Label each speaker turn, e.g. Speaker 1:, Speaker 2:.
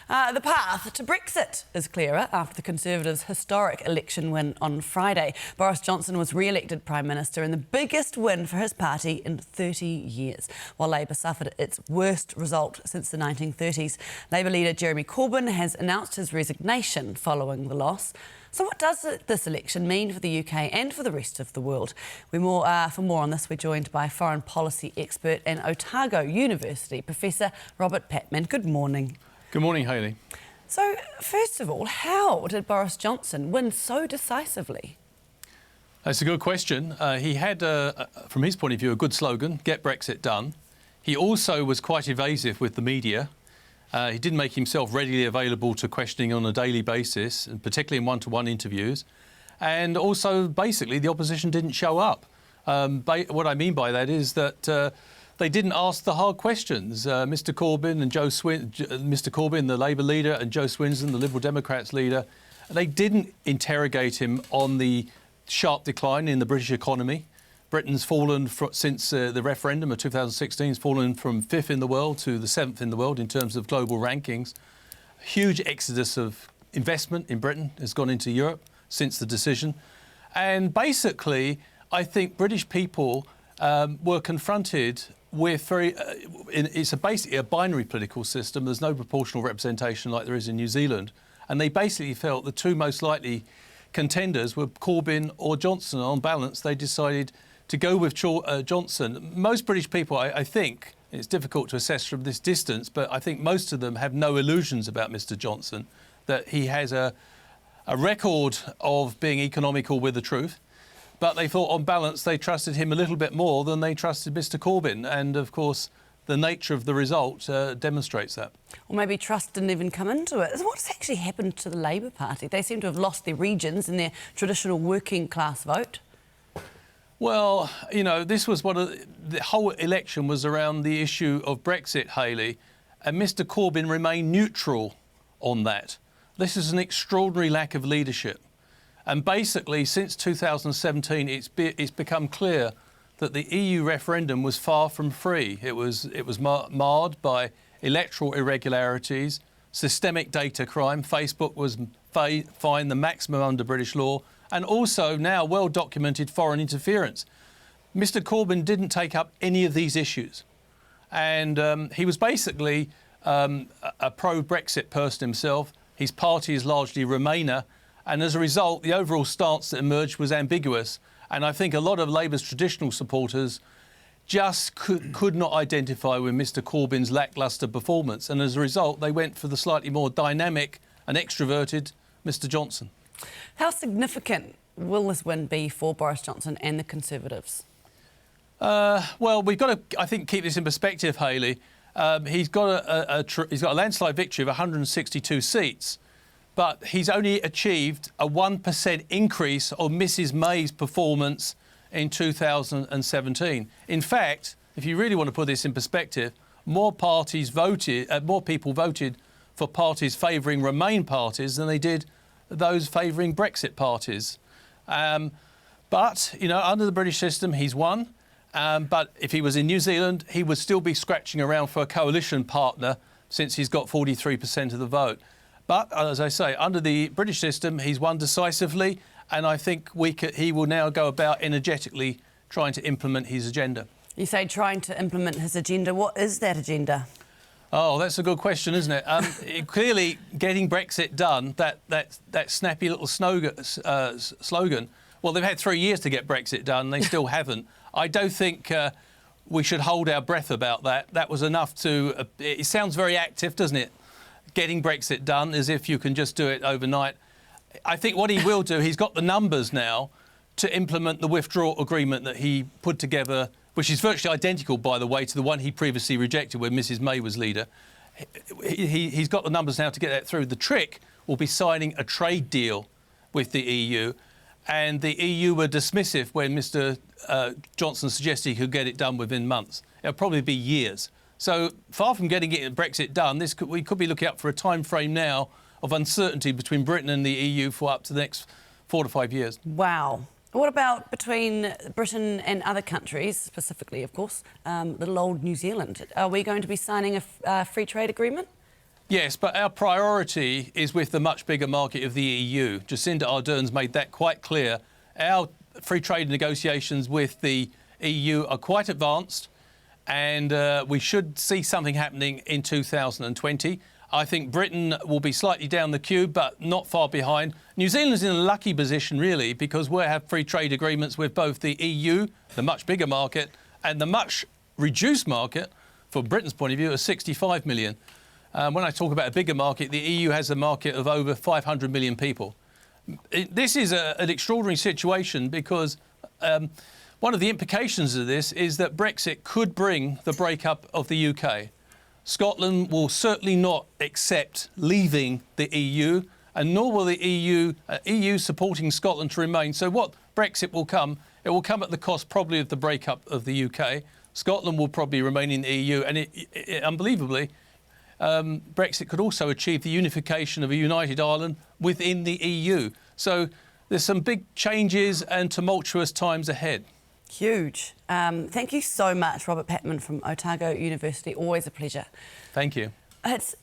Speaker 1: The path to Brexit is clearer after the Conservatives' historic election win on Friday. Boris Johnson was re-elected Prime Minister in the biggest win for his party in 30 years, while Labour suffered its worst result since the 1930s. Labour leader Jeremy Corbyn has announced his resignation following the loss. So what does this election mean for the UK and for the rest of the world? For more on this, we're joined by foreign policy expert and Otago University Professor Robert Patman. Good morning.
Speaker 2: Good morning, Hayley.
Speaker 1: So, first of all, how did Boris Johnson win so decisively?
Speaker 2: That's a good question. He had, from his point of view, a good slogan, get Brexit done. He also was quite evasive with the media. He didn't make himself readily available to questioning on a daily basis, and particularly in one-to-one interviews. And also, basically, the opposition didn't show up. What I mean by that is that they didn't ask the hard questions. Mr. Corbyn, the Labour leader, and Joe Swinson, the Liberal Democrats leader, they didn't interrogate him on the sharp decline in the British economy. Britain's fallen since the referendum of 2016, has fallen from 5th in the world to the 7th in the world in terms of global rankings. Huge exodus of investment in Britain has gone into Europe since the decision. And basically, I think British people were confronted with it's basically a binary political system. There's no proportional representation like there is in New Zealand. And they basically felt the two most likely contenders were Corbyn or Johnson. On balance, they decided to go with Johnson. Most British people, I think, it's difficult to assess from this distance, but I think most of them have no illusions about Mr. Johnson, that he has a record of being economical with the truth. But they thought, on balance, they trusted him a little bit more than they trusted Mr. Corbyn. And, of course, the nature of the result demonstrates that.
Speaker 1: Or maybe trust didn't even come into it. What's actually happened to the Labour Party? They seem to have lost their regions and their traditional working class vote.
Speaker 2: Well, you know, this was the whole election was around the issue of Brexit, Hayley, and Mr. Corbyn remained neutral on that. This is an extraordinary lack of leadership. And basically, since 2017, it's become clear that the EU referendum was far from free. It was marred by electoral irregularities, systemic data crime. Facebook was fined the maximum under British law, and also now well-documented foreign interference. Mr. Corbyn didn't take up any of these issues. And he was basically a pro-Brexit person himself. His party is largely Remainer. And as a result, the overall stance that emerged was ambiguous. And I think a lot of Labour's traditional supporters just could not identify with Mr. Corbyn's lacklustre performance. And as a result, they went for the slightly more dynamic and extroverted Mr. Johnson.
Speaker 1: How significant will this win be for Boris Johnson and the Conservatives?
Speaker 2: Well, we've got to, I think, keep this in perspective, Hayley. He's got a landslide victory of 162 seats. But he's only achieved a 1% increase on Mrs. May's performance in 2017. In fact, if you really want to put this in perspective, more people voted for parties favouring Remain parties than they did those favouring Brexit parties. But, you know, under the British system, he's won. But if he was in New Zealand, he would still be scratching around for a coalition partner since he's got 43% of the vote. But, as I say, under the British system, he's won decisively, and I think he will now go about energetically trying to implement his agenda. You say trying to implement his agenda. What is that agenda? Oh, that's a good question, isn't it? Clearly, getting Brexit done, that snappy little slogan, well, they've had 3 years to get Brexit done, and they still haven't. I don't think we should hold our breath about that. That was enough to... it sounds very active, doesn't it? Getting Brexit done as if you can just do it overnight. I think what he will do, he's got the numbers now to implement the withdrawal agreement that he put together, which is virtually identical, by the way, to the one he previously rejected when Mrs. May was leader. He's got the numbers now to get that through. The trick will be signing a trade deal with the EU, and the EU were dismissive when Mr. Johnson suggested he could get it done within months. It'll probably be years. So far from getting Brexit done, we could be looking up for a time frame now of uncertainty between Britain and the EU for up to the next 4 to 5 years. Wow.
Speaker 1: What about between Britain and other countries, specifically, of course, little old New Zealand? Are we going to be signing a free trade agreement?
Speaker 2: Yes, but our priority is with the much bigger market of the EU. Jacinda Ardern's made that quite clear. Our free trade negotiations with the EU are quite advanced, and we should see something happening in 2020. I think Britain will be slightly down the queue, but not far behind. New Zealand's in a lucky position, really, because we have free trade agreements with both the EU, the much bigger market, and the much reduced market, from Britain's point of view, of 65 million. When I talk about a bigger market, the EU has a market of over 500 million people. This is an extraordinary situation because one of the implications of this is that Brexit could bring the breakup of the UK. Scotland will certainly not accept leaving the EU, and nor will the EU supporting Scotland to remain. So what Brexit will come, it will come at the cost probably of the breakup of the UK. Scotland will probably remain in the EU, and unbelievably, Brexit could also achieve the unification of a united Ireland within the EU. So there's some big changes and tumultuous times ahead.
Speaker 1: Huge. Thank you so much, Robert Patman from Otago University. Always a pleasure.
Speaker 2: Thank you.
Speaker 1: It's